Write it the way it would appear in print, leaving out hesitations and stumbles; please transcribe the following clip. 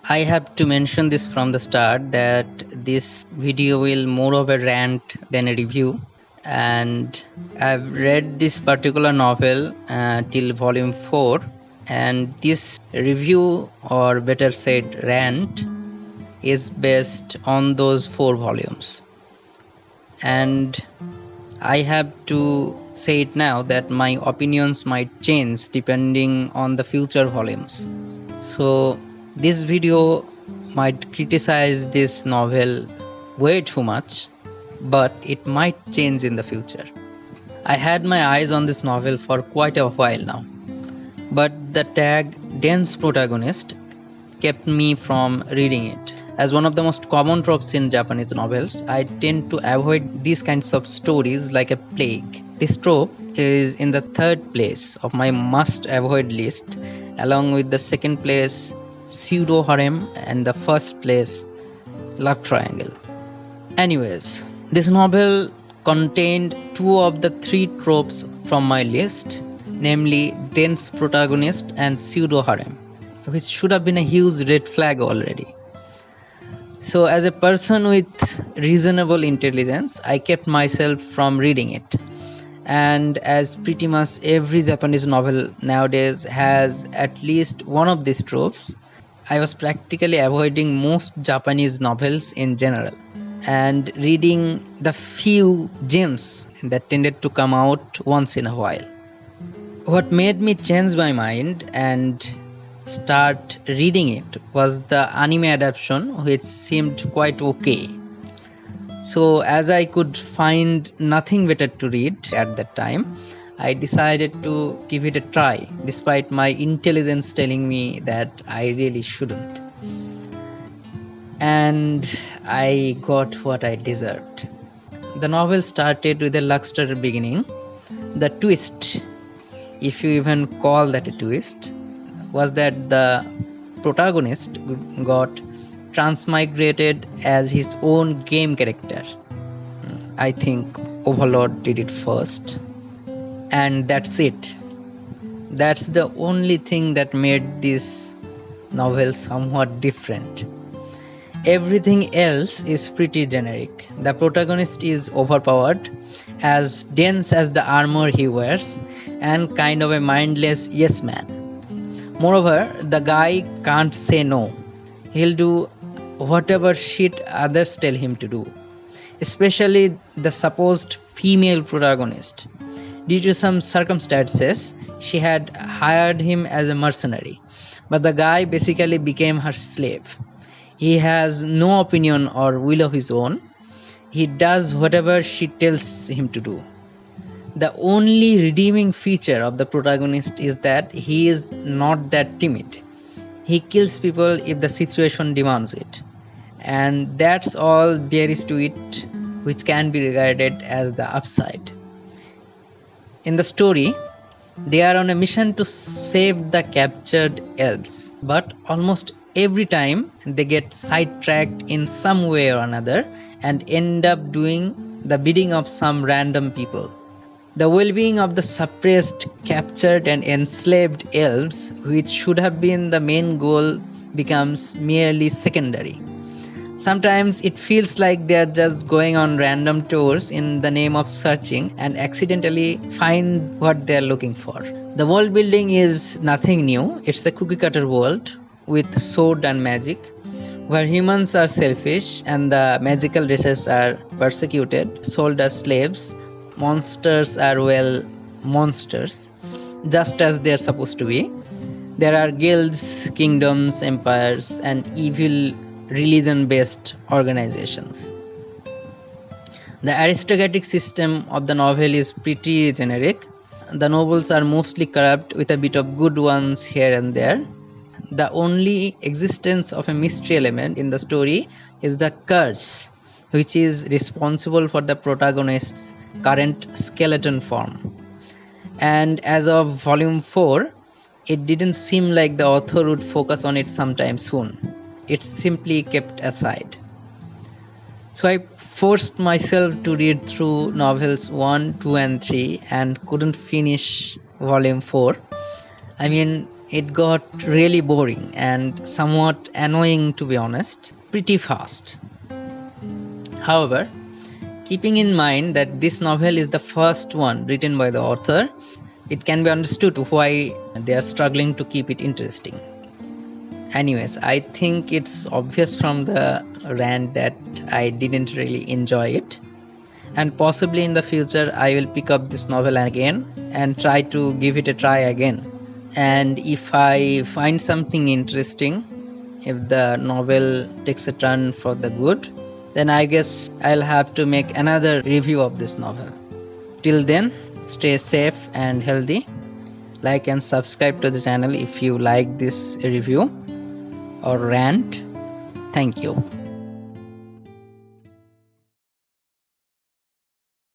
I have to mention this from the start that this video will more of a rant than a review, and I've read this particular novel till volume 4, and this review, or better said rant, is based on those 4 volumes. And I have to say it now that my opinions might change depending on the future volumes. So this video might criticize this novel way too much, but it might change in the future. I had my eyes on this novel for quite a while now, but the tag dense protagonist kept me from reading it. As one of the most common tropes in Japanese novels, I tend to avoid these kinds of stories like a plague. This trope is in the 3rd place of my must avoid list, along with the 2nd place pseudo harem and the 1st place love triangle. Anyways, this novel contained 2 of the 3 tropes from my list, namely dense protagonist and pseudo harem, which should have been a huge red flag already. So as a person with reasonable intelligence, I kept myself from reading it. And as pretty much every Japanese novel nowadays has at least one of these tropes, I was practically avoiding most Japanese novels in general and reading the few gems that tended to come out once in a while. What made me change my mind and start reading it was the anime adaptation, which seemed quite okay. So as I could find nothing better to read at that time, I decided to give it a try, despite my intelligence telling me that I really shouldn't. And I got what I deserved. The novel started with a lackluster beginning. The twist, if you even call that a twist, was that the protagonist got transmigrated as his own game character. I think Overlord did it first. And that's it. That's the only thing that made this novel somewhat different. Everything else is pretty generic. The protagonist is overpowered, as dense as the armor he wears, and kind of a mindless yes man. Moreover, the guy can't say no. He'll do whatever shit others tell him to do. Especially the supposed female protagonist. Due to some circumstances, she had hired him as a mercenary, but the guy basically became her slave. He has no opinion or will of his own. He does whatever she tells him to do. The only redeeming feature of the protagonist is that he is not that timid. He kills people if the situation demands it. And that's all there is to it, which can be regarded as the upside. In the story, they are on a mission to save the captured elves, but almost every time they get sidetracked in some way or another and end up doing the bidding of some random people. The well-being of the suppressed, captured and enslaved elves, which should have been the main goal, becomes merely secondary. Sometimes it feels like they are just going on random tours in the name of searching and accidentally find what they are looking for. The world building is nothing new. It's a cookie-cutter world with sword and magic, where humans are selfish and the magical races are persecuted, sold as slaves. Monsters are, well, monsters, just as they are supposed to be. There are guilds, kingdoms, empires, and evil religion-based organizations. The aristocratic system of the novel is pretty generic. The nobles are mostly corrupt, with a bit of good ones here and there. The only existence of a mystery element in the story is the curse, which is responsible for the protagonist's current skeleton form. And as of volume 4, it didn't seem like the author would focus on it sometime soon. It's simply kept aside. So I forced myself to read through novels 1, 2 and 3 and couldn't finish volume 4. I mean, It got really boring and somewhat annoying, to be honest, pretty fast. However, keeping in mind that this novel is the first one written by the author, it can be understood why they are struggling to keep it interesting. Anyways, I think it's obvious from the rant that I didn't really enjoy it. And possibly in the future, I will pick up this novel again and try to give it a try again. And if I find something interesting, if the novel takes a turn for the good, then I guess I'll have to make another review of this novel. Till then, stay safe and healthy. Like and subscribe to the channel if you like this review or rant. Thank you.